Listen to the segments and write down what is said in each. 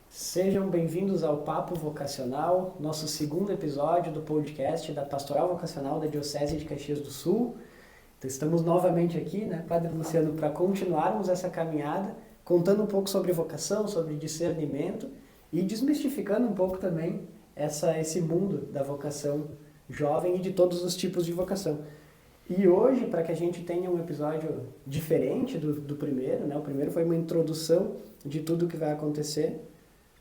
Sejam bem-vindos ao Papo Vocacional, nosso segundo episódio do podcast da Pastoral Vocacional da Diocese de Caxias do Sul. Então, estamos novamente aqui, né, Padre Luciano, para continuarmos essa caminhada, contando um pouco sobre vocação, sobre discernimento e desmistificando um pouco também esse mundo da vocação jovem e de todos os tipos de vocação. E hoje, para que a gente tenha um episódio diferente do primeiro, né, o primeiro foi uma introdução de tudo o que vai acontecer,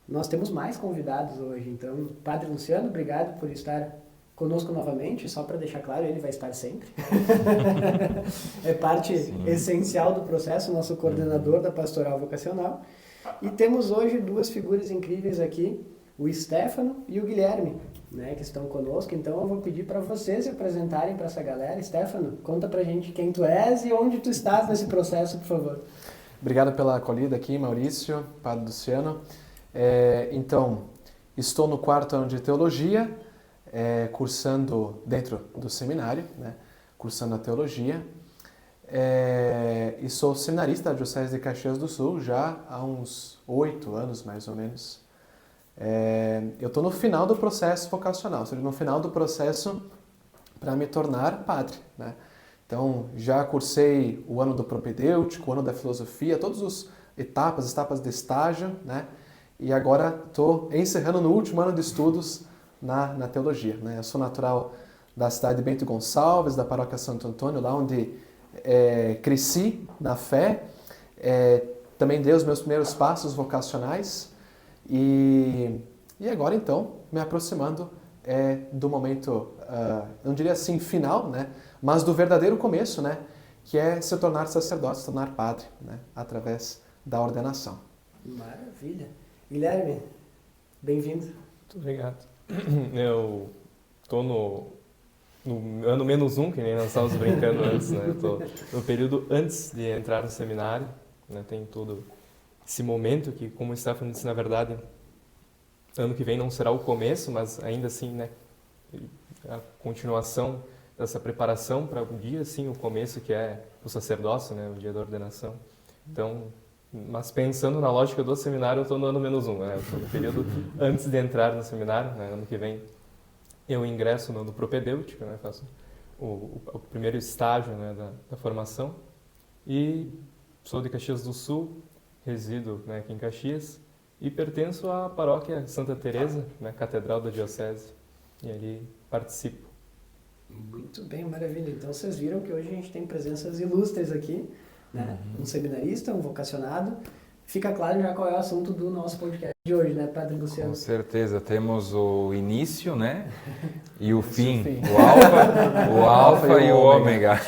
nós temos mais convidados hoje. Então, Padre Luciano, obrigado por estar conosco novamente. Só para deixar claro, ele vai estar sempre. É parte essencial do processo, nosso coordenador da Pastoral Vocacional. E temos hoje duas figuras incríveis aqui, o Stefano e o Guilherme, né, que estão conosco. Então, eu vou pedir para vocês se apresentarem para essa galera. Stefano, conta para a gente quem tu és e onde tu estás nesse processo, por favor. Obrigado pela acolhida aqui, Maurício, Padre Luciano. Então, estou no 4º ano de Teologia, cursando dentro do seminário, né, cursando a Teologia, e sou seminarista da Diocese de Caxias do Sul já há uns 8 anos, mais ou menos. Eu estou no final do processo vocacional, ou seja, no final do processo para me tornar padre, né? Então, já cursei o ano do propedêutico, o ano da filosofia, todas as etapas de estágio, né? E agora estou encerrando no último ano de estudos na teologia, né? Eu sou natural da cidade de Bento Gonçalves, da paróquia Santo Antônio, lá onde cresci na fé, também dei os meus primeiros passos vocacionais e agora então me aproximando do momento, não diria assim final, né? Mas do verdadeiro começo, né? Que é se tornar sacerdote, se tornar padre, né? Através da ordenação. Maravilha! Guilherme, bem-vindo. Muito obrigado. Eu estou no ano -1, que nem nós estávamos brincando antes, né? Eu estou no período antes de entrar no seminário, né? Tem todo esse momento que, como o Stefano disse, na verdade, ano que vem não será o começo, mas ainda assim, né? A continuação dessa preparação para o dia, sim, o começo, que é o sacerdócio, né? O dia da ordenação. Então, mas pensando na lógica do seminário, eu estou no ano -1, né? Eu estou no período antes de entrar no seminário, né? Ano que vem eu ingresso no propedêutico, né? Faço o primeiro estágio, né, da formação, e sou de Caxias do Sul, resido, né, aqui em Caxias e pertenço à paróquia Santa Teresa, né, Catedral da Diocese, e ali participo. Muito bem, maravilha. Então vocês viram que hoje a gente tem presenças ilustres aqui, né? Um seminarista, um vocacionado. Fica claro já qual é o assunto do nosso podcast de hoje, né, Padre Luciano? Com certeza, temos o início, né, e o fim, o alfa e o ômega.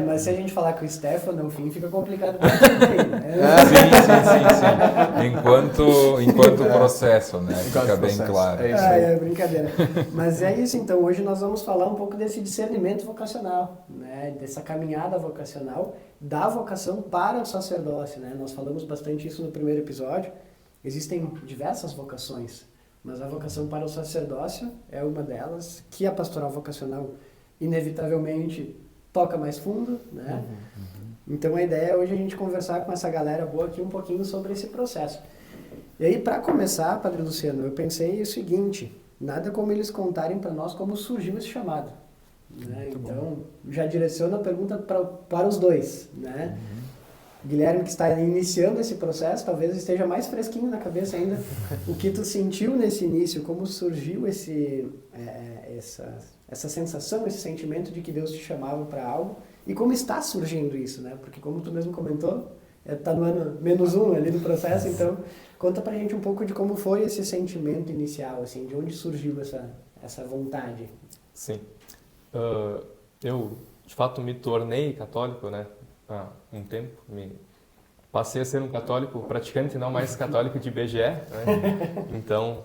Mas se a gente falar que o Stefano é o fim, fica complicado pra gente aí, né? Sim. Enquanto processo, né, fica bem claro. É isso aí. É brincadeira. Mas é isso, então, hoje nós vamos falar um pouco desse discernimento vocacional, né, dessa caminhada vocacional, da vocação para o sacerdócio, né? Nós falamos bastante isso no primeiro episódio. Existem diversas vocações, mas a vocação para o sacerdócio é uma delas, que a pastoral vocacional inevitavelmente toca mais fundo, né? Então a ideia é hoje a gente conversar com essa galera boa aqui um pouquinho sobre esse processo. E aí, para começar, Padre Luciano, eu pensei o seguinte: nada como eles contarem para nós como surgiu esse chamado, né? Então, já direciono a pergunta para os dois, né? Guilherme, que está iniciando esse processo, talvez esteja mais fresquinho na cabeça ainda. O que tu sentiu nesse início? Como surgiu essa sensação, esse sentimento de que Deus te chamava para algo? E como está surgindo isso, né? Porque como tu mesmo comentou, está no ano -1 ali do processo, então conta pra gente um pouco de como foi esse sentimento inicial, assim, de onde surgiu essa vontade. Sim. Eu, de fato, me tornei católico, né? Há um tempo. Passei a ser um católico praticante, não mais católico de IBGE, né? Então,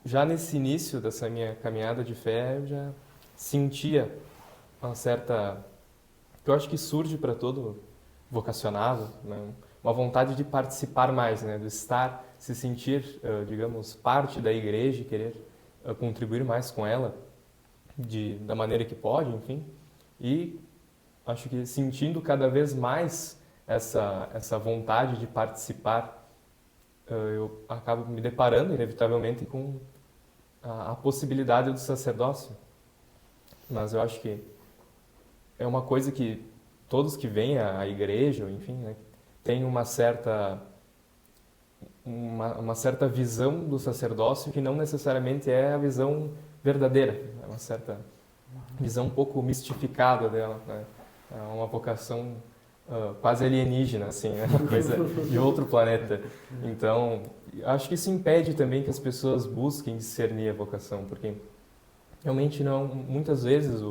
já nesse início dessa minha caminhada de fé, eu já sentia uma certa... que eu acho que surge para todo vocacionado, né? Uma vontade de participar mais, né? De estar, se sentir, digamos, parte da igreja e querer contribuir mais com ela, da maneira que pode, enfim. E acho que sentindo cada vez mais essa vontade de participar, eu acabo me deparando inevitavelmente com a possibilidade do sacerdócio. Mas eu acho que é uma coisa que todos que vêm à igreja, enfim, né, têm uma certa visão do sacerdócio que não necessariamente é a visão verdadeira, é uma certa visão um pouco mistificada dela, né? É uma vocação quase alienígena, assim, né? Uma coisa de outro planeta. Então, acho que isso impede também que as pessoas busquem discernir a vocação, porque realmente não, muitas vezes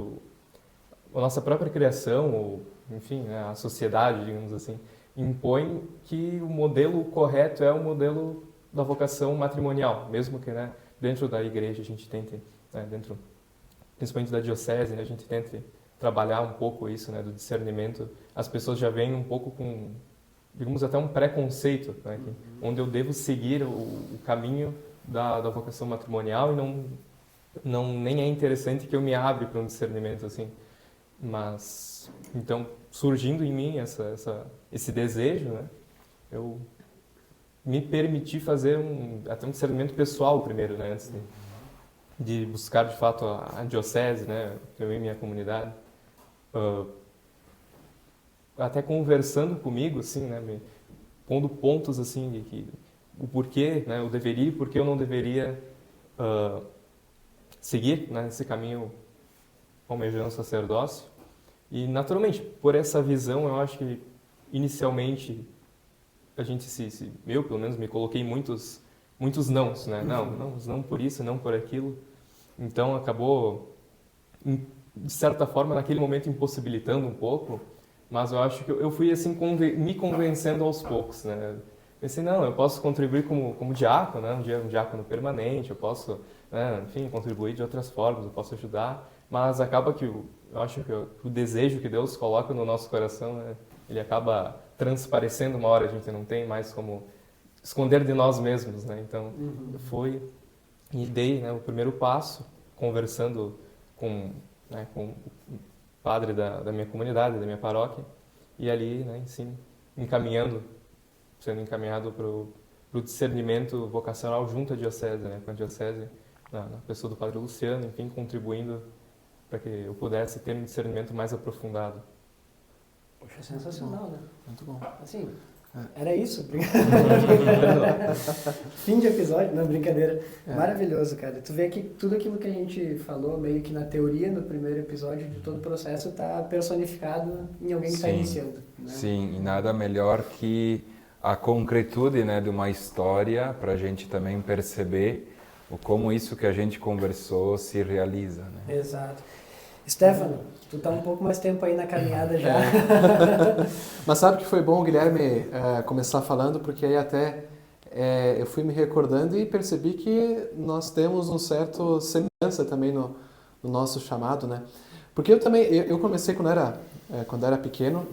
a nossa própria criação, ou enfim, né, a sociedade, digamos assim, impõe que o modelo correto é o modelo da vocação matrimonial, mesmo que, né, dentro da igreja a gente tente, né, principalmente da diocese, né, a gente tente trabalhar um pouco isso, né, do discernimento. As pessoas já vêm um pouco com, digamos, até um preconceito, né, onde eu devo seguir o caminho da vocação matrimonial e nem é interessante que eu me abra para um discernimento assim. Mas, então, surgindo em mim esse desejo, né, eu me permiti fazer até um discernimento pessoal primeiro, né, antes de buscar de fato a diocese, né, eu e minha comunidade, até conversando comigo, assim, né, me pondo pontos assim de que o porquê, né, eu deveria e por que eu não deveria seguir, né, esse caminho almejando o sacerdócio. E, naturalmente, por essa visão, eu acho que, inicialmente, a gente eu, pelo menos, me coloquei muitos nãos, né? Não por isso, não por aquilo. Então, acabou, de certa forma, naquele momento, impossibilitando um pouco, mas eu acho que eu fui, assim, me convencendo aos poucos, né? Pensei, não, eu posso contribuir como diácono, né? Um diácono permanente, eu posso, né, enfim, contribuir de outras formas, eu posso ajudar, mas acaba que eu acho que o desejo que Deus coloca no nosso coração, né, ele acaba transparecendo uma hora, a gente não tem mais como esconder de nós mesmos, né? Então, eu fui e dei, né, o primeiro passo, conversando com o padre da minha comunidade, da minha paróquia, e ali, né, sim, sendo encaminhado para o discernimento vocacional junto à diocese, né, com a diocese, na pessoa do padre Luciano, enfim, contribuindo para que eu pudesse ter um discernimento mais aprofundado. Poxa, sensacional, né? Muito bom. Assim, era isso. Fim de episódio, não, brincadeira. Maravilhoso, cara. Tu vê que tudo aquilo que a gente falou, meio que na teoria, no primeiro episódio de todo o processo, está personificado em alguém que está iniciando. Né? Sim, e nada melhor que a concretude, né, de uma história para a gente também perceber como isso que a gente conversou se realiza. Né? Exato. Stefano, tu tá um pouco mais tempo aí na caminhada já. Mas sabe que foi bom o Guilherme começar falando, porque aí até eu fui me recordando e percebi que nós temos um certo semelhança também no nosso chamado, né? Porque eu comecei quando era pequeno,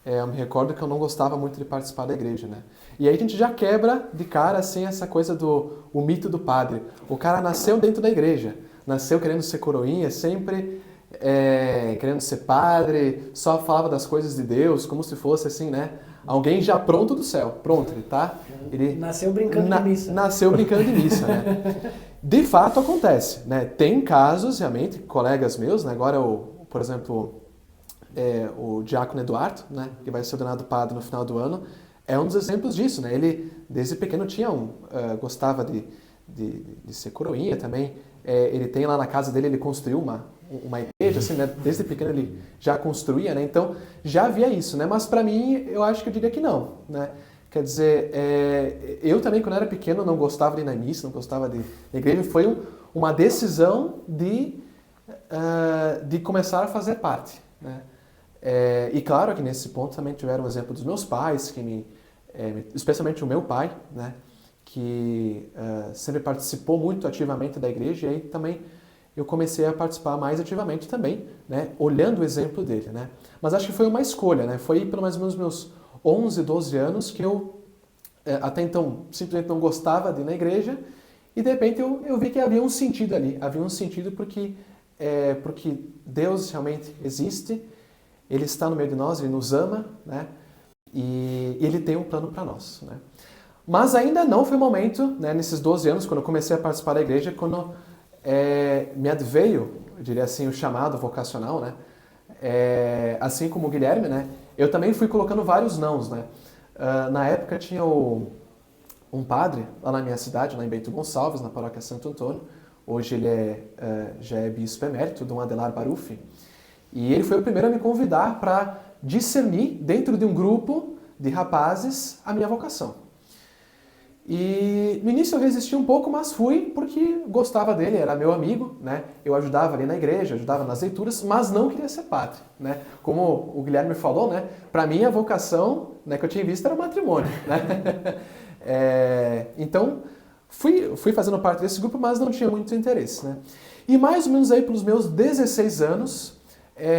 eu me recordo que eu não gostava muito de participar da igreja, né? E aí a gente já quebra de cara, assim, essa coisa o mito do padre. O cara nasceu dentro da igreja, nasceu querendo ser coroinha, sempre querendo ser padre, só falava das coisas de Deus, como se fosse assim, né? Alguém já pronto do céu, pronto, ele nasceu brincando de missa. Nasceu brincando de missa, né? De fato acontece, né? Tem casos, realmente, colegas meus, né? Agora, por exemplo, o diácono Eduardo, né? Que vai ser ordenado padre no final do ano, é um dos exemplos disso, né? Ele, desde pequeno, gostava de ser coroinha também. Ele tem lá na casa dele, ele construiu uma igreja, assim, né? Desde pequeno ele já construía, né? Então, já havia isso, né? Mas para mim, eu acho que eu diria que não, né? Quer dizer, eu também, quando era pequeno, não gostava de ir na missa, não gostava de igreja. Foi uma decisão de começar a fazer parte, né? E claro que nesse ponto também tiveram o exemplo dos meus pais, especialmente o meu pai, né? Que sempre participou muito ativamente da igreja, e aí também eu comecei a participar mais ativamente também, né? Olhando o exemplo dele, né? Mas acho que foi uma escolha, né? Foi pelo mais ou menos meus 11, 12 anos que eu até então simplesmente não gostava de ir na igreja, e de repente eu vi que havia um sentido ali, havia um sentido porque Deus realmente existe, Ele está no meio de nós, Ele nos ama, né? E Ele tem um plano para nós, né? Mas ainda não foi o momento, né, nesses 12 anos, quando eu comecei a participar da igreja, quando me adveio, eu diria assim, o chamado vocacional, né? Assim como o Guilherme, né? Eu também fui colocando vários nãos, né? Na época tinha um padre lá na minha cidade, lá em Bento Gonçalves, na paróquia Santo Antônio. Hoje ele já é bispo emérito, Dom Adelar Baruffi. E ele foi o primeiro a me convidar para discernir, dentro de um grupo de rapazes, a minha vocação. E no início eu resisti um pouco, mas fui porque gostava dele, era meu amigo, né? Eu ajudava ali na igreja, ajudava nas leituras, mas não queria ser padre, né? Como o Guilherme falou, né? Para mim a vocação, né, que eu tinha visto era o matrimônio, né? Então fui fazendo parte desse grupo, mas não tinha muito interesse, né? E mais ou menos aí pelos meus 16 anos,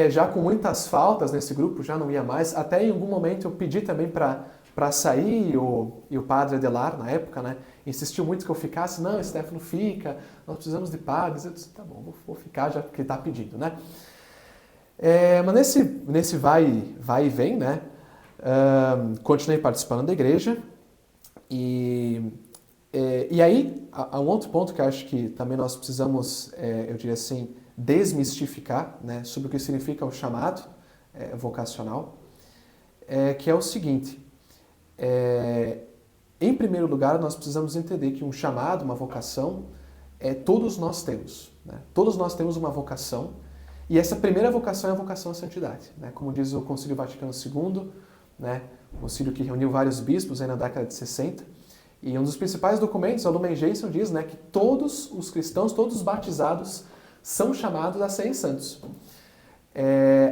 já com muitas faltas nesse grupo, já não ia mais, até em algum momento eu pedi também para sair, e o padre Adelar, na época, né, insistiu muito que eu ficasse. Não, Stefano, fica, nós precisamos de padres. Eu disse, tá bom, vou ficar já que ele está pedindo, né. Mas nesse vai e vem, né, continuei participando da igreja, e aí há um outro ponto que eu acho que também nós precisamos, eu diria assim, desmistificar, né, sobre o que significa o chamado vocacional, que é o seguinte. Em primeiro lugar, nós precisamos entender que um chamado, uma vocação, todos nós temos, né? Todos nós temos uma vocação, e essa primeira vocação é a vocação à santidade, né? Como diz o Concílio Vaticano II, né? O concílio que reuniu vários bispos aí na década de 60, e um dos principais documentos, a Lumen Gentium, diz, né, que todos os cristãos, todos os batizados, são chamados a serem santos.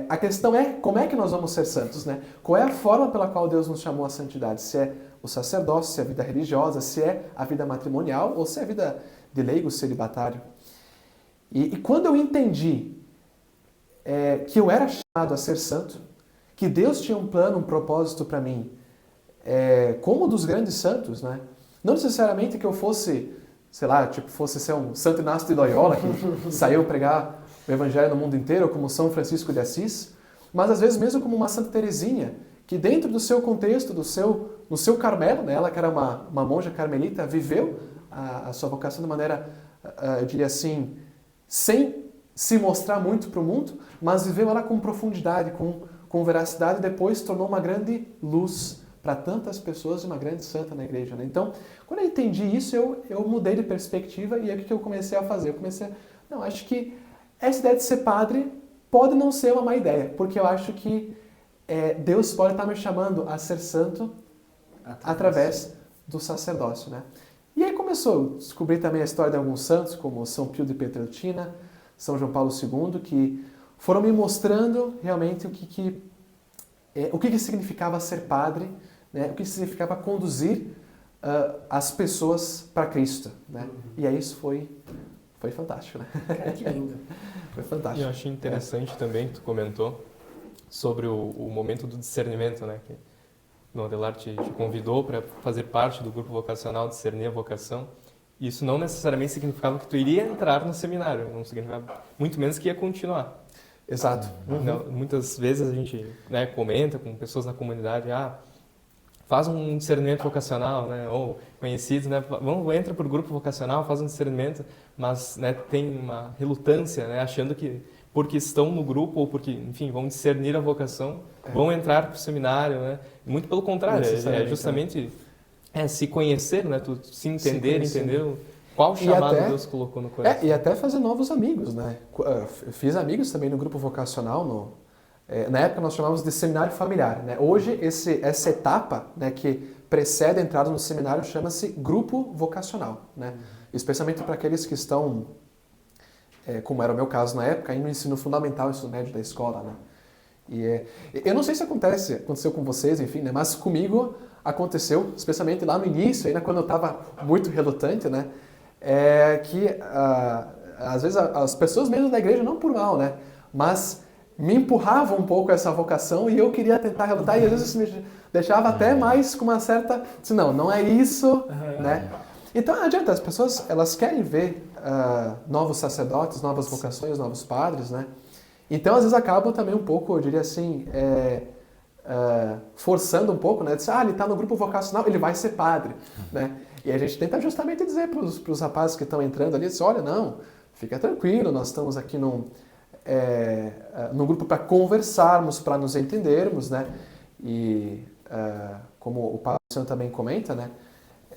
A questão é como é que nós vamos ser santos, né? Qual é a forma pela qual Deus nos chamou à santidade? Se é o sacerdócio, se é a vida religiosa, se é a vida matrimonial ou se é a vida de leigo celibatário. E quando eu entendi que eu era chamado a ser santo, que Deus tinha um plano, um propósito para mim, como dos grandes santos, né? Não necessariamente que eu fosse, sei lá, fosse ser um Santo Inácio de Loyola que saiu pregar o Evangelho no mundo inteiro, como São Francisco de Assis, mas às vezes mesmo como uma Santa Teresinha, que dentro do seu contexto, no seu Carmelo, né, ela que era uma monja carmelita, viveu a sua vocação de maneira, eu diria assim, sem se mostrar muito para o mundo, mas viveu ela com profundidade, com veracidade, e depois se tornou uma grande luz para tantas pessoas e uma grande santa na igreja, né? Então, quando eu entendi isso, eu mudei de perspectiva, e aí o que eu comecei a fazer? Não, acho que essa ideia de ser padre pode não ser uma má ideia, porque eu acho que Deus pode estar me chamando a ser santo através do sacerdócio, né? E aí começou, descobri também a história de alguns santos, como São Pio de Pietrelcina, São João Paulo II, que foram me mostrando realmente o que significava ser padre, né? O que significava conduzir as pessoas para Cristo, né? E aí isso foi fantástico, né? Cara, que lindo. Foi fantástico. E eu achei interessante também que tu comentou sobre o momento do discernimento, né? Que o Adelar te convidou para fazer parte do grupo vocacional, discernir a vocação. Isso não necessariamente significava que tu iria entrar no seminário, não significava muito menos que ia continuar. Exato. Não, muitas vezes a gente, né, comenta com pessoas na comunidade, faz um discernimento vocacional, né, ou conhecidos, né, entra para o grupo vocacional, faz um discernimento, mas, né, tem uma relutância, né, achando que porque estão no grupo ou porque, enfim, vão discernir a vocação, vão entrar para o seminário, né? Muito pelo contrário, é justamente se conhecer, né, tu se entender qual chamado Deus colocou no coração. E até fazer novos amigos, né? Fiz amigos também no grupo vocacional, na época nós chamávamos de seminário familiar, né? Hoje essa etapa, né, que precede a entrada no seminário chama-se grupo vocacional, né? Especialmente para aqueles que estão, como era o meu caso na época, aí no ensino fundamental, ensino médio da escola, né? E eu não sei se aconteceu com vocês, enfim, né? Mas comigo aconteceu, especialmente lá no início, ainda quando eu estava muito relutante, né? Que às vezes as pessoas mesmo da igreja, não por mal, né? Mas me empurravam um pouco essa vocação e eu queria tentar relutar, e às vezes isso me deixava até mais com uma certa... Não é isso, né? Então não adianta, as pessoas elas querem ver novos sacerdotes, novas vocações, novos padres, né? Então, às vezes, acabam também um pouco, eu diria assim, forçando um pouco, né? Diz, ele está no grupo vocacional, ele vai ser padre, né? E a gente tenta justamente dizer para os rapazes que estão entrando ali, diz, olha, não, fica tranquilo, nós estamos aqui num grupo para conversarmos, para nos entendermos, né? E como o Pablo também comenta, né?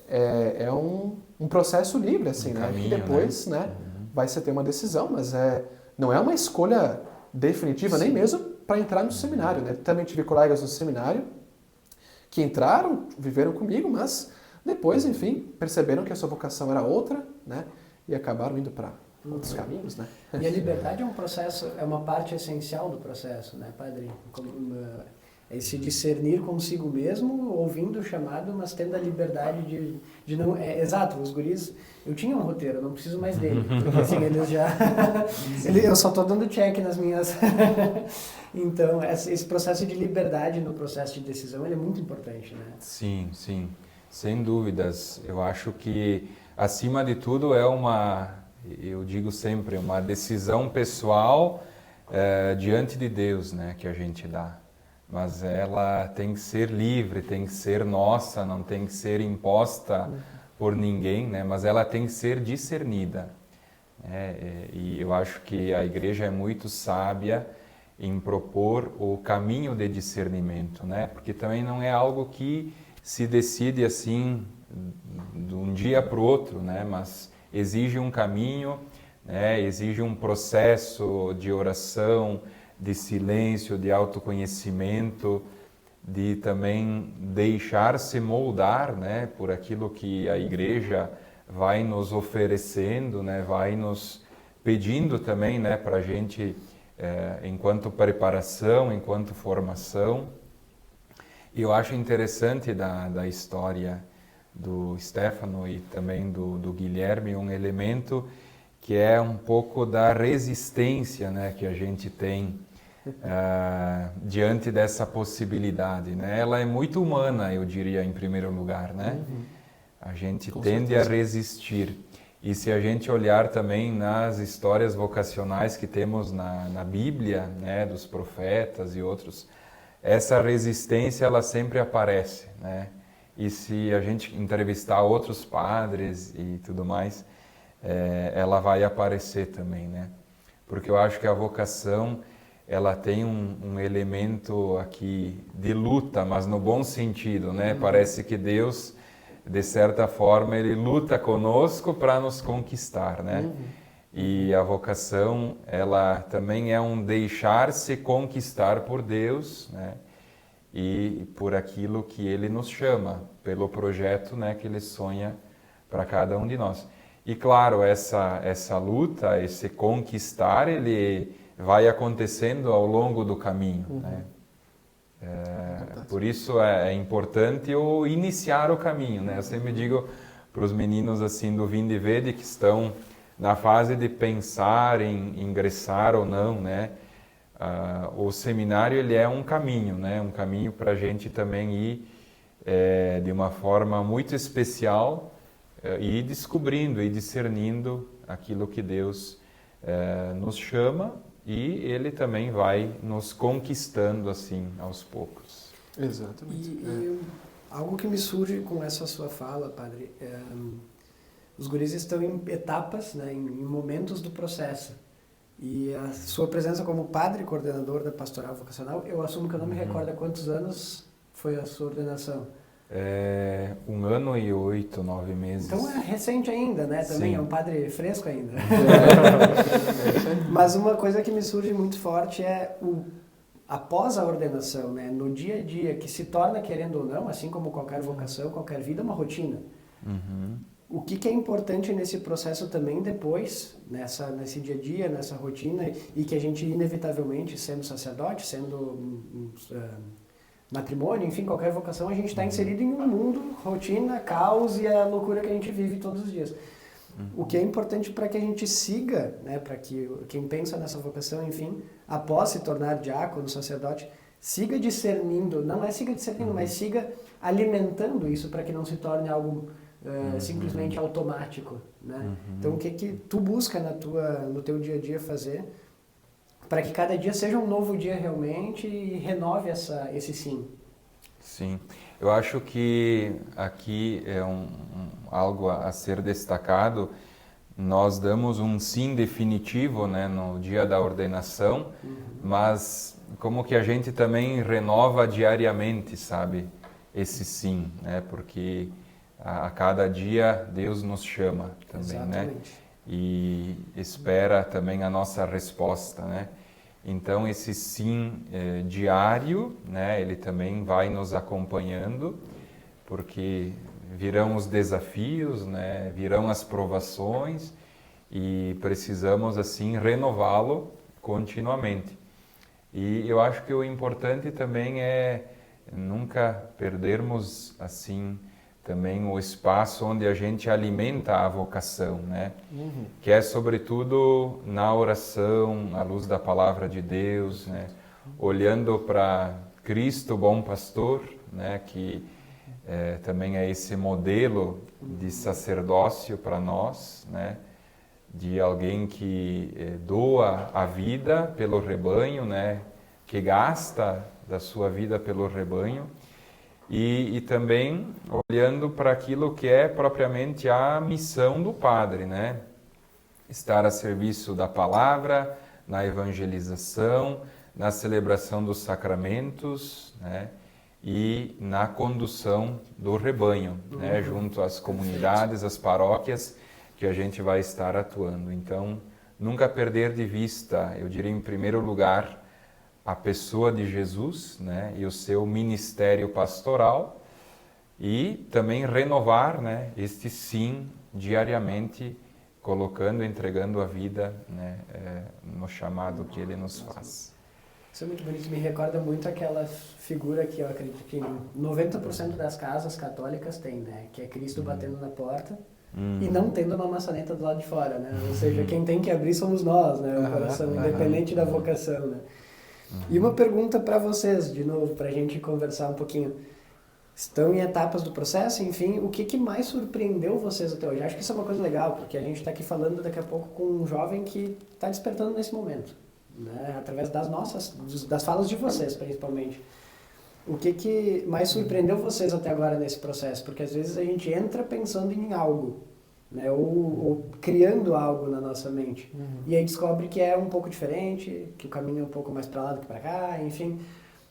É um processo livre, assim, né? Caminho, que depois, né? Vai se ter uma decisão, mas não é uma escolha definitiva, nem mesmo para entrar no seminário, né? Também tive colegas no seminário que entraram, viveram comigo, mas depois, enfim, perceberam que a sua vocação era outra, né? E acabaram indo para outros caminhos, né? E a liberdade é um processo, é uma parte essencial do processo, né, padre? Esse discernir consigo mesmo, ouvindo o chamado, mas tendo a liberdade de não... exato, os guris... Eu tinha um roteiro, eu não preciso mais dele. Porque assim, eles já... eu só estou dando check nas minhas... Então, esse processo de liberdade no processo de decisão, ele é muito importante, né? Sim, sim. Sem dúvidas. Eu acho que, acima de tudo, eu digo sempre, uma decisão pessoal diante de Deus, né, que a gente dá. Mas ela tem que ser livre, tem que ser nossa, não tem que ser imposta por ninguém, né? Mas ela tem que ser discernida. E eu acho que a igreja é muito sábia em propor o caminho de discernimento, né? Porque também não é algo que se decide assim de um dia para o outro, né? Mas exige um caminho, né? Exige um processo de oração, de silêncio, de autoconhecimento, de também deixar-se moldar, né, por aquilo que a igreja vai nos oferecendo, né, vai nos pedindo também, né, para a gente, enquanto preparação, enquanto formação. E eu acho interessante da história do Stefano e também do Guilherme um elemento que é um pouco da resistência, né, que a gente tem diante dessa possibilidade, né? Ela é muito humana, eu diria, em primeiro lugar, né? A gente tende a resistir. E se a gente olhar também nas histórias vocacionais que temos na Bíblia, né, dos profetas e outros, essa resistência ela sempre aparece, né? E se a gente entrevistar outros padres e tudo mais, ela vai aparecer também, né? Porque eu acho que a vocação ela tem um elemento aqui de luta, mas no bom sentido, né? Parece que Deus, de certa forma, ele luta conosco para nos conquistar, né? E a vocação, ela também é um deixar-se conquistar por Deus, né? E por aquilo que Ele nos chama, pelo projeto, né, que Ele sonha para cada um de nós. E claro, essa luta, esse conquistar, ele vai acontecendo ao longo do caminho, né? Por isso é importante eu iniciar o caminho, né? Eu sempre digo para os meninos assim do Vinde e Vede que estão na fase de pensar em ingressar ou não, né? O seminário ele é um caminho, né? Um caminho para a gente também ir de uma forma muito especial e ir descobrindo e discernindo aquilo que Deus nos chama. E ele também vai nos conquistando assim aos poucos. Exatamente. Algo que me surge com essa sua fala, padre, os guris estão em etapas, né, em momentos do processo. E a sua presença como padre coordenador da pastoral vocacional, eu assumo que eu não me recordo há quantos anos foi a sua ordenação. 1 ano e 8, 9 meses. Então é recente ainda, né? Também Sim. é um padre fresco ainda. Mas uma coisa que me surge muito forte é após a ordenação, né? No dia a dia, que se torna, querendo ou não, assim como qualquer vocação, qualquer vida, uma rotina. O que é importante nesse processo também depois, nesse dia a dia, nessa rotina, e que a gente inevitavelmente, sendo sacerdote, sendo matrimônio, enfim, qualquer vocação, a gente está inserido em um mundo, rotina, caos e a loucura que a gente vive todos os dias. O que é importante para que a gente siga, né, para que quem pensa nessa vocação, enfim, após se tornar diácono, sacerdote, siga discernindo, não é siga discernindo, mas siga alimentando isso para que não se torne algo simplesmente automático, né? Então, o que tu busca no teu dia a dia fazer para que cada dia seja um novo dia realmente e renove esse sim. Sim, eu acho que aqui é algo a ser destacado. Nós damos um sim definitivo, né, no dia da ordenação, mas como que a gente também renova diariamente, sabe, esse sim, né, porque a cada dia Deus nos chama também, né, e espera também a nossa resposta, né. Então esse sim diário, né, ele também vai nos acompanhando, porque virão os desafios, né, virão as provações e precisamos assim renová-lo continuamente. E eu acho que o importante também é nunca perdermos assim também o espaço onde a gente alimenta a vocação, né? Que é sobretudo na oração, à luz da palavra de Deus, né? Olhando para Cristo, bom pastor, né? Que também é esse modelo de sacerdócio para nós, né? De alguém que doa a vida pelo rebanho, né? Que gasta da sua vida pelo rebanho. E também olhando para aquilo que é propriamente a missão do padre, né? Estar a serviço da palavra, na evangelização, na celebração dos sacramentos, né? E na condução do rebanho, né? Junto às comunidades, às paróquias que a gente vai estar atuando. Então, nunca perder de vista, eu diria em primeiro lugar, a pessoa de Jesus, né, e o seu ministério pastoral, e também renovar, né, este sim diariamente, colocando, entregando a vida, né, no chamado que Ele nos faz. Isso é muito bonito, me recorda muito aquela figura que eu acredito que 90% das casas católicas tem, né, que é Cristo batendo na porta e não tendo uma maçaneta do lado de fora, né, ou seja, quem tem que abrir somos nós, né, o coração, independente da vocação, né. E uma pergunta para vocês, de novo, para a gente conversar um pouquinho. Estão em etapas do processo, enfim, o que mais surpreendeu vocês até hoje? Acho que isso é uma coisa legal, porque a gente está aqui falando daqui a pouco com um jovem que está despertando nesse momento, né? Através das falas de vocês, principalmente. O que mais surpreendeu vocês até agora nesse processo? Porque às vezes a gente entra pensando em algo, né? Ou criando algo na nossa mente. E aí descobre que é um pouco diferente, que o caminho é um pouco mais para lá do que para cá, enfim.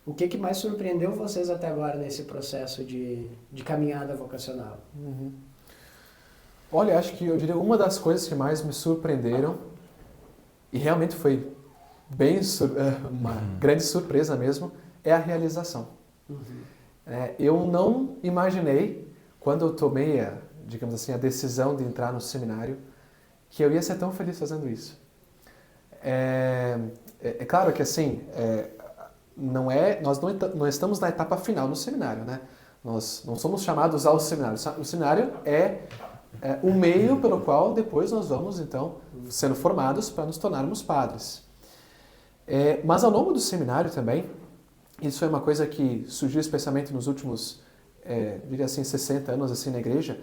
O que mais surpreendeu vocês até agora nesse processo de caminhada vocacional? Olha, acho que eu diria uma das coisas que mais me surpreenderam, e realmente foi bem uma grande surpresa mesmo, é a realização. Eu não imaginei, quando eu tomei digamos assim, a decisão de entrar no seminário, que eu ia ser tão feliz fazendo isso. É claro que assim, nós não estamos na etapa final no seminário, né? Nós não somos chamados ao seminário. O seminário é o meio pelo qual depois nós vamos, então, sendo formados para nos tornarmos padres. Mas ao longo do seminário também, isso é uma coisa que surgiu especialmente nos últimos, diria assim, 60 anos assim na igreja,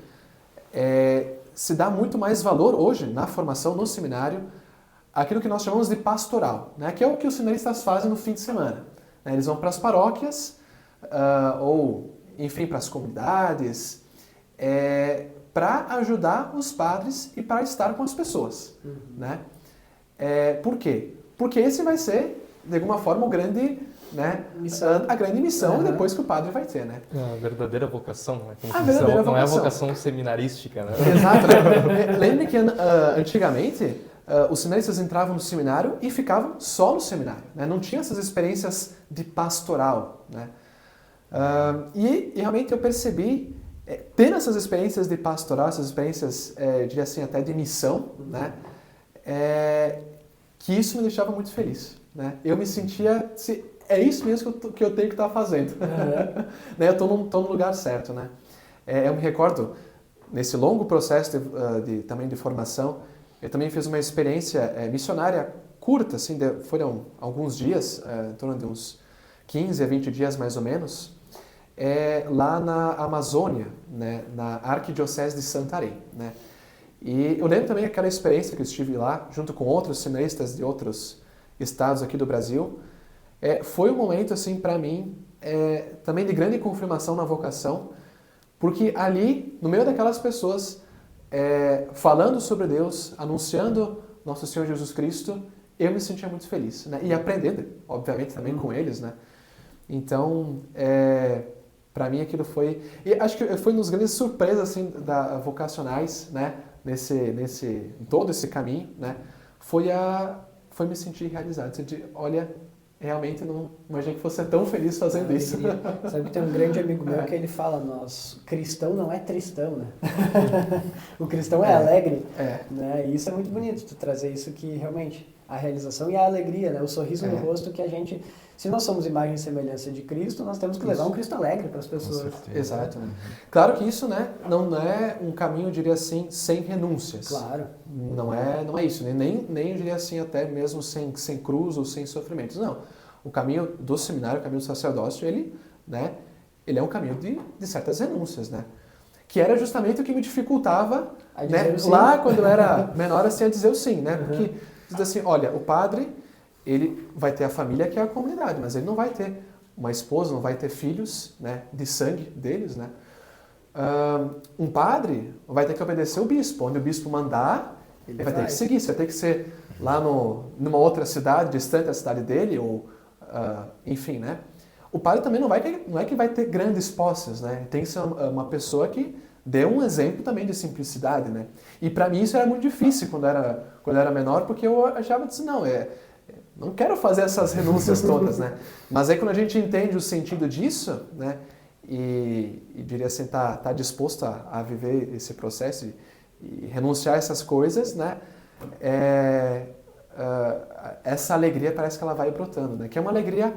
se dá muito mais valor hoje na formação no seminário aquilo que nós chamamos de pastoral, né? Que é o que os seminaristas fazem no fim de semana. Eles vão para as paróquias ou, enfim, para as comunidades para ajudar os padres e para estar com as pessoas. Né? Por quê? Porque esse vai ser, de alguma forma, o grande... Né? A grande missão depois que o padre vai ter, né? A verdadeira vocação, né? Não é a vocação seminarística, né? Exato, né? Lembre que antigamente os seminaristas entravam no seminário e ficavam só no seminário, né? Não tinha essas experiências de pastoral, né? E realmente eu percebi, tendo essas experiências de pastoral, essas experiências, diria assim, até de missão, né? Que isso me deixava muito feliz, né? Eu me sentia... É isso mesmo que eu tenho que estar fazendo. Né? Eu estou no lugar certo, né? Eu me recordo, nesse longo processo também de formação, eu também fiz uma experiência missionária curta, assim, foram alguns dias, em torno de uns 15 a 20 dias mais ou menos, lá na Amazônia, né? Na Arquidiocese de Santarém, né? E eu lembro também aquela experiência que eu estive lá, junto com outros seminaristas de outros estados aqui do Brasil. Foi um momento, assim, para mim, também de grande confirmação na vocação, porque ali, no meio daquelas pessoas, falando sobre Deus, anunciando nosso Senhor Jesus Cristo, eu me sentia muito feliz, né? E aprendendo, obviamente, também com eles, né? Então, para mim aquilo foi... E acho que foi uma das grandes surpresas, assim, vocacionais, né? Em todo esse caminho, né? Foi me sentir realizado. Sentir, olha, realmente não imaginei que fosse tão feliz fazendo isso. Sabe que tem um grande amigo meu que ele fala, cristão não é tristão, né? O cristão é alegre, né? E isso é muito bonito, tu trazer isso que realmente a realização e a alegria, né? O sorriso no rosto que a gente... Se nós somos imagem e semelhança de Cristo, nós temos que levar um Cristo alegre para as pessoas. Exato. Claro que isso, né, não é um caminho, eu diria assim, sem renúncias. Claro. Não é isso, né? Nem eu diria assim, até mesmo sem cruz ou sem sofrimentos. Não. O caminho do seminário, o caminho do sacerdócio, ele é um caminho de certas renúncias, né? Que era justamente o que me dificultava, né, lá quando eu era menor, assim, a dizer o sim, né? Porque diz assim, olha, o padre, ele vai ter a família que é a comunidade, mas ele não vai ter uma esposa, não vai ter filhos, né, de sangue deles, né? Um padre vai ter que obedecer o bispo. Onde o bispo mandar, ele vai ter que seguir. Você vai ter que ser lá numa outra cidade, distante da cidade dele, ou enfim, né? O padre também não é que vai ter grandes posses, né? Tem que ser uma pessoa que dê um exemplo também de simplicidade, né? E para mim isso era muito difícil quando eu era menor, porque eu achava assim, não quero fazer essas renúncias todas, né? Mas aí quando a gente entende o sentido disso, né? E diria assim, tá disposto a viver esse processo e renunciar a essas coisas, né? Essa alegria parece que ela vai brotando, né? Que é uma alegria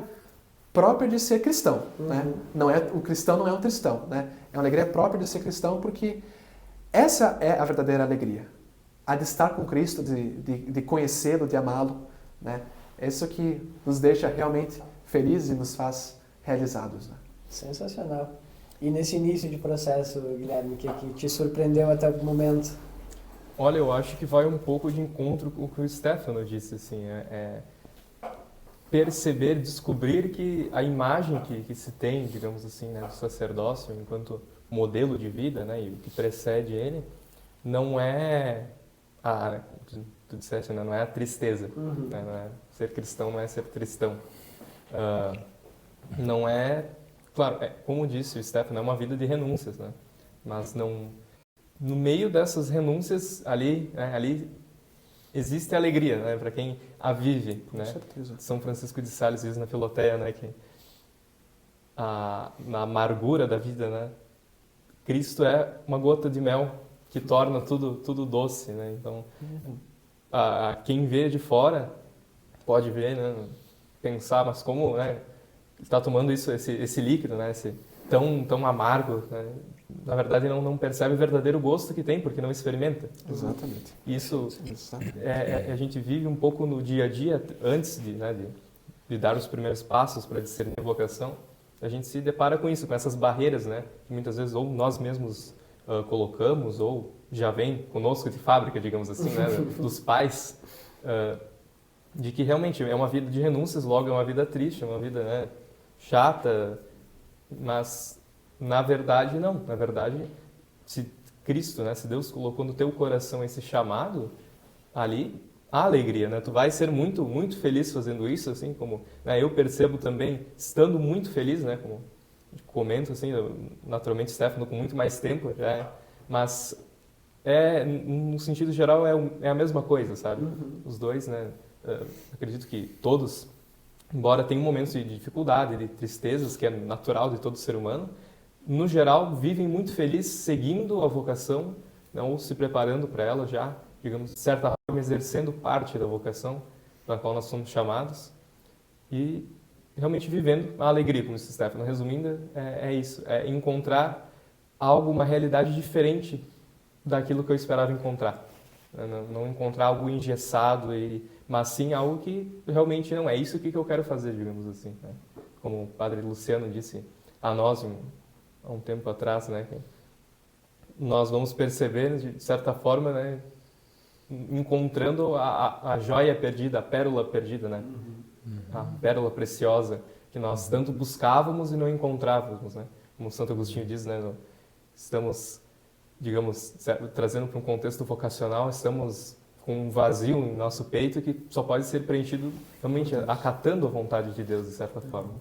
própria de ser cristão, né? O cristão não é um tristão, né? É uma alegria própria de ser cristão porque essa é a verdadeira alegria. A de estar com Cristo, de conhecê-lo, de amá-lo, né? É isso que nos deixa realmente felizes e nos faz realizados, né? Sensacional. E nesse início de processo, Guilherme, que te surpreendeu até o momento? Olha, eu acho que vai um pouco de encontro com o que o Stefano disse, assim, perceber, descobrir que a imagem que se tem, digamos assim, né, do sacerdócio enquanto modelo de vida, né, e o que precede ele, não é tu disseste, né, não é a tristeza, né, não é, ser cristão não é ser tristão, não é, claro, como disse o Stefano, é uma vida de renúncias, né, mas não, no meio dessas renúncias ali existe alegria, né, para quem a vive, né? Com certeza. São Francisco de Sales diz na Filoteia, né, que na amargura da vida, né, Cristo é uma gota de mel que torna tudo doce, né? Então, quem vê de fora pode ver, né, pensar, mas como, né, está tomando esse líquido, né, esse tão amargo, né? Na verdade não percebe o verdadeiro gosto que tem, porque não experimenta. Exatamente. Isso a gente vive um pouco no dia a dia, antes de dar os primeiros passos para discernir a vocação, a gente se depara com isso, com essas barreiras, né, que muitas vezes ou nós mesmos colocamos, ou já vem conosco de fábrica, digamos assim, né, dos pais, de que realmente é uma vida de renúncias, logo é uma vida triste, é uma vida, né, chata, mas na verdade não. Na verdade, se Cristo, né, se Deus colocou no teu coração esse chamado, ali há alegria, né? Tu vai ser muito, muito feliz fazendo isso, assim como, né, eu percebo também, estando muito feliz, né, como comento assim, naturalmente Stefano com muito mais tempo, mas no sentido geral é a mesma coisa, sabe? Os dois, né? Acredito que todos, embora tenham momentos de dificuldade, de tristezas, que é natural de todo ser humano, no geral, vivem muito felizes seguindo a vocação, né, ou se preparando para ela já, digamos, de certa forma, exercendo parte da vocação para a qual nós somos chamados e realmente vivendo a alegria, como disse Stefano. Resumindo, é isso, é encontrar algo, uma realidade diferente daquilo que eu esperava encontrar. Não encontrar algo engessado, mas sim algo que realmente não é isso que eu quero fazer, digamos assim, né? Como o padre Luciano disse a nós, há um tempo atrás, né, que nós vamos perceber, de certa forma, né, encontrando a joia perdida, a pérola perdida, né? A pérola preciosa que nós tanto buscávamos e não encontrávamos, né? Como Santo Agostinho diz, né? Estamos, digamos, trazendo para um contexto vocacional, estamos com um vazio em nosso peito que só pode ser preenchido realmente acatando a vontade de Deus, de certa forma.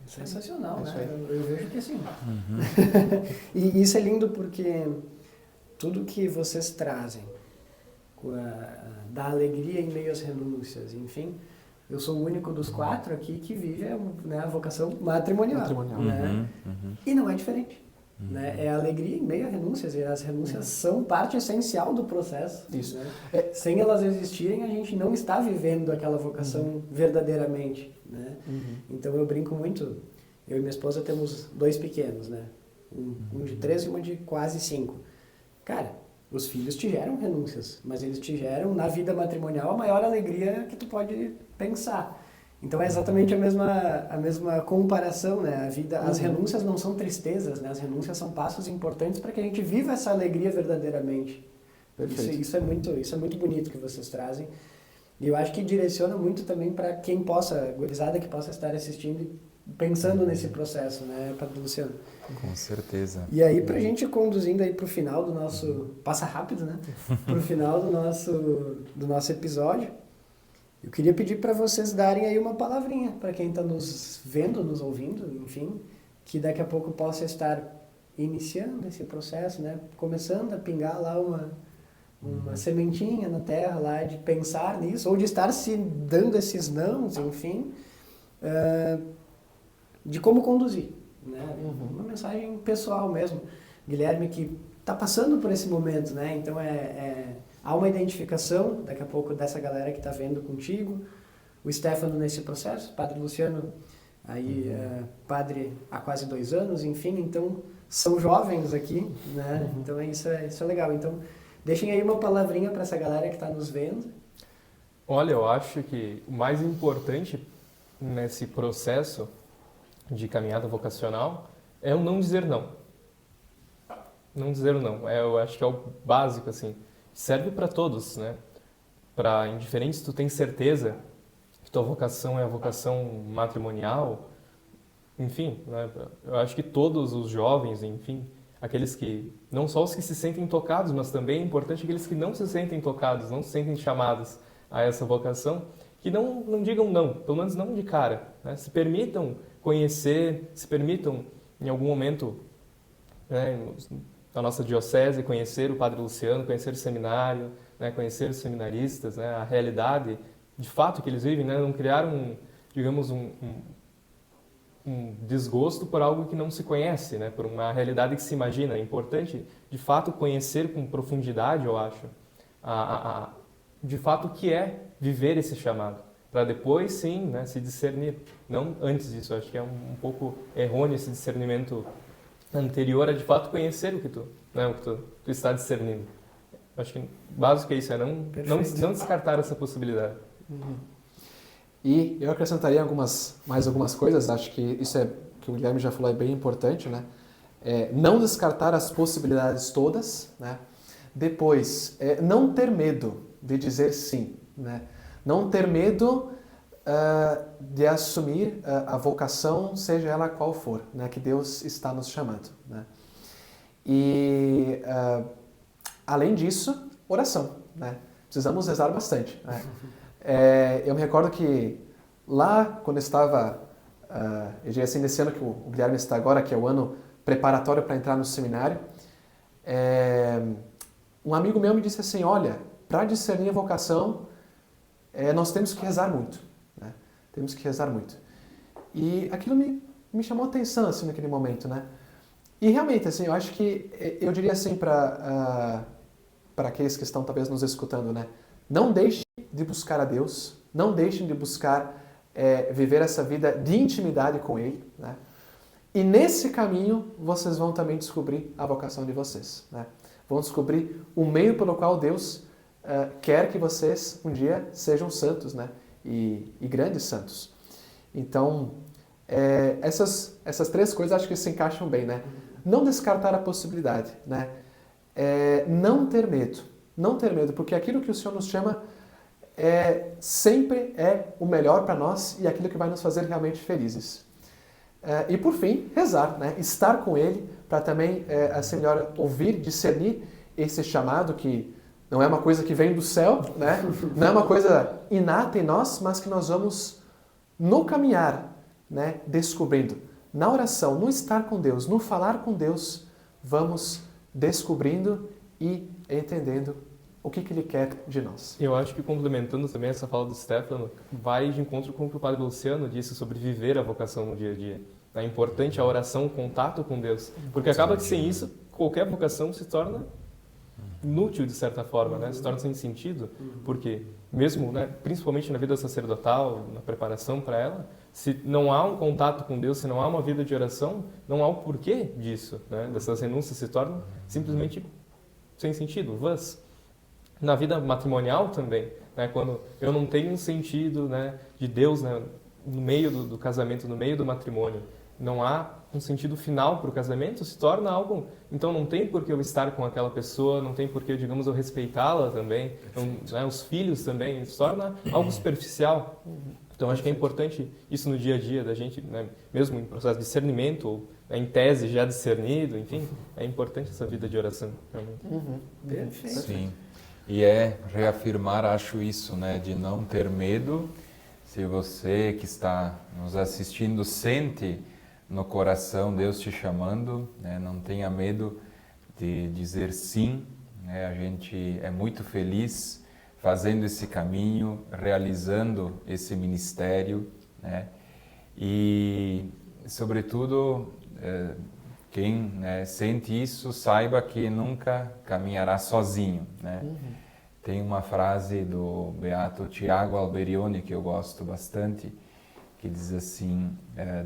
Sensacional, né? Eu vejo que assim. E isso é lindo porque tudo que vocês trazem da alegria em meio às renúncias, enfim, eu sou o único dos 4 aqui que vive, né, a vocação matrimonial. Né? E não é diferente. Né? É a alegria em meio a renúncias, e as renúncias são parte essencial do processo. Isso. Né? Sem elas existirem, a gente não está vivendo aquela vocação verdadeiramente. Né? Então eu brinco muito, eu e minha esposa temos 2 pequenos, né? Um de 3 e uma de quase 5. Cara, os filhos te geram renúncias, mas eles te geram na vida matrimonial a maior alegria que tu pode pensar. Então é exatamente a mesma comparação, né? A vida, as renúncias não são tristezas, né? As renúncias são passos importantes para que a gente viva essa alegria verdadeiramente. Isso é muito bonito que vocês trazem. E eu acho que direciona muito também para quem possa, gurizada que possa estar assistindo e pensando nesse processo, né, Padre Luciano? Com certeza. E aí, pra gente ir conduzindo aí pro final do nosso... Passa rápido, né? Pro final do nosso episódio, eu queria pedir para vocês darem aí uma palavrinha para quem está nos vendo, nos ouvindo, enfim, que daqui a pouco possa estar iniciando esse processo, né? Começando a pingar lá uma sementinha na terra lá de pensar nisso, ou de estar se dando esses nãos, enfim, de como conduzir, né? Uma mensagem pessoal mesmo. Guilherme que está passando por esse momento, né? Então há uma identificação daqui a pouco dessa galera que está vendo contigo, o Stefano nesse processo, Padre Luciano aí padre há quase 2 anos, enfim, então são jovens aqui, né? Então isso é legal. Então deixem aí uma palavrinha para essa galera que está nos vendo. Olha, eu acho que o mais importante nesse processo de caminhada vocacional é o não dizer não. Não dizer não. Eu acho que é o básico, assim. Serve para todos, né? Para indiferente se tu tem certeza que tua vocação é a vocação matrimonial, enfim, né? Eu acho que todos os jovens, enfim, aqueles que, não só os que se sentem tocados, mas também é importante aqueles que não se sentem tocados, não se sentem chamados a essa vocação, que não digam não, pelo menos não de cara, né? Se permitam conhecer, se permitam em algum momento, né, na nossa diocese, conhecer o Padre Luciano, conhecer o seminário, né, conhecer os seminaristas, né, a realidade de fato que eles vivem, né, não criar digamos, um desgosto por algo que não se conhece, né, por uma realidade que se imagina. É importante, de fato, conhecer com profundidade, eu acho, de fato o que é viver esse chamado, para depois, sim, né, se discernir. Não antes disso, eu acho que é um pouco errôneo esse discernimento anterior a, de fato, conhecer o que tu está discernindo. Eu acho que o básico é isso, é não descartar essa possibilidade. E eu acrescentaria mais algumas coisas, acho que isso que o Guilherme já falou é bem importante, né? Não descartar as possibilidades todas, né? Depois, não ter medo de dizer sim, né? Não ter medo de assumir a vocação, seja ela qual for, né? Que Deus está nos chamando, né? E, além disso, oração, né? Precisamos rezar bastante, né? Eu me recordo que lá, quando eu estava, eu diria assim, nesse ano que o Guilherme está agora, que é o ano preparatório para entrar no seminário, um amigo meu me disse assim, olha, para discernir a vocação, nós temos que rezar muito, né? Temos que rezar muito. E aquilo me chamou a atenção, assim, naquele momento, né? E realmente, assim, eu acho que, eu diria assim para aqueles que estão talvez nos escutando, né? Não deixem de buscar a Deus, não deixem de buscar viver essa vida de intimidade com Ele, né? E nesse caminho vocês vão também descobrir a vocação de vocês, né? Vão descobrir o meio pelo qual Deus quer que vocês um dia sejam santos, né? E grandes santos. Então, essas 3 coisas acho que se encaixam bem, né? Não descartar a possibilidade, né? Não ter medo, não ter medo, porque aquilo que o Senhor nos chama sempre é o melhor para nós e aquilo que vai nos fazer realmente felizes. E por fim, rezar, né? Estar com Ele para também, assim, melhor ouvir, discernir esse chamado que não é uma coisa que vem do céu, né? Não é uma coisa inata em nós, mas que nós vamos no caminhar, né? Descobrindo. Na oração, no estar com Deus, no falar com Deus, vamos descobrindo e entendendo o que Ele quer de nós. Eu acho que, complementando também essa fala do Stefano, vai de encontro com o que o Padre Luciano disse sobre viver a vocação no dia a dia. É importante a oração, o contato com Deus, porque acaba que sem isso, qualquer vocação se torna inútil de certa forma, né? Se torna sem sentido, porque mesmo, né, principalmente na vida sacerdotal, na preparação para ela, se não há um contato com Deus, se não há uma vida de oração, não há o porquê disso, né? Dessas renúncias se tornam simplesmente sem sentido, vãs. Na vida matrimonial também, né? Quando eu não tenho um sentido, né, de Deus, né, no meio do casamento, no meio do matrimônio, não há um sentido final para o casamento, se torna algo... Então não tem por que eu estar com aquela pessoa, não tem por que, digamos, eu respeitá-la também, então, né, os filhos também, se torna algo superficial. Então acho que é importante isso no dia a dia da gente, né, mesmo em processo de discernimento, ou né, em tese já discernido, enfim, é importante essa vida de oração. Perfeito. Sim. E reafirmar, acho isso, né, de não ter medo. Se você que está nos assistindo sente no coração Deus te chamando, né, não tenha medo de dizer sim, né, a gente é muito feliz fazendo esse caminho, realizando esse ministério, né, e sobretudo quem, né, sente isso saiba que nunca caminhará sozinho, né. Tem uma frase do beato Tiago Alberione que eu gosto bastante, que diz assim,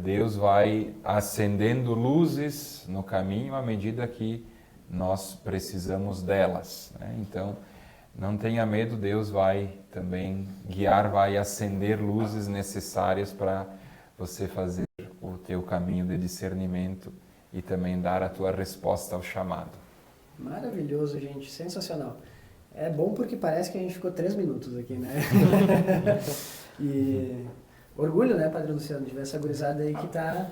Deus vai acendendo luzes no caminho à medida que nós precisamos delas, né? Então, não tenha medo, Deus vai também guiar, vai acender luzes necessárias para você fazer o teu caminho de discernimento e também dar a tua resposta ao chamado. Maravilhoso, gente, sensacional. É bom porque parece que a gente ficou 3 minutos aqui, né? E orgulho, né, Padre Luciano, de ver essa gurizada aí que tá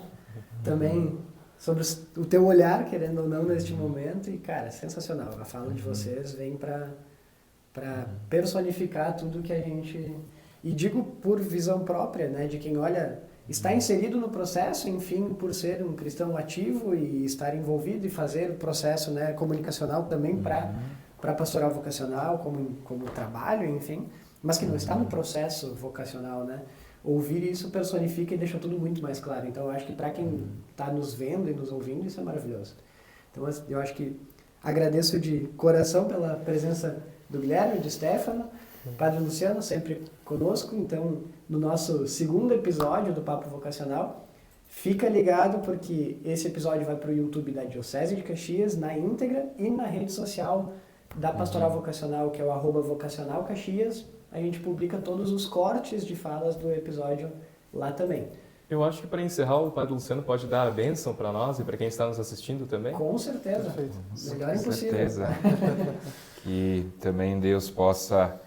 também sobre o teu olhar, querendo ou não, neste momento. E, cara, sensacional. A fala de vocês vem para personificar tudo que a gente... E digo por visão própria, né, de quem olha, está inserido no processo, enfim, por ser um cristão ativo e estar envolvido e fazer o processo, né, comunicacional também para pastoral vocacional, como trabalho, enfim, mas que não está no processo vocacional, né? Ouvir isso personifica e deixa tudo muito mais claro. Então, eu acho que para quem está nos vendo e nos ouvindo, isso é maravilhoso. Então, eu acho que agradeço de coração pela presença do Guilherme, do Stefano, Padre Luciano, sempre conosco. Então, no nosso segundo episódio do Papo Vocacional, fica ligado porque esse episódio vai para o YouTube da Diocese de Caxias, na íntegra, e na rede social da Pastoral Vocacional, que é o @vocacionalcaxias. A gente publica todos os cortes de falas do episódio lá também. Eu acho que para encerrar, o Padre Luciano pode dar a bênção para nós e para quem está nos assistindo também. Com certeza. Melhor impossível. Com certeza. Que também Deus possa,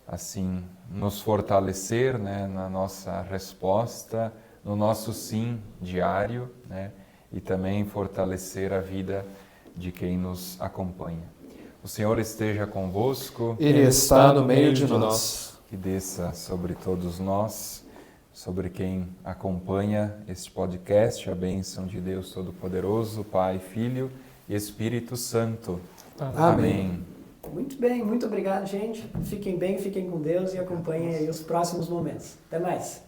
assim, nos fortalecer, né, na nossa resposta, no nosso sim diário, né, e também fortalecer a vida de quem nos acompanha. O Senhor esteja convosco. Ele está no meio de nós. Que desça sobre todos nós, sobre quem acompanha este podcast, a bênção de Deus Todo-Poderoso, Pai, Filho e Espírito Santo. Amém. Muito bem, muito obrigado, gente. Fiquem bem, fiquem com Deus e acompanhem aí os próximos momentos. Até mais.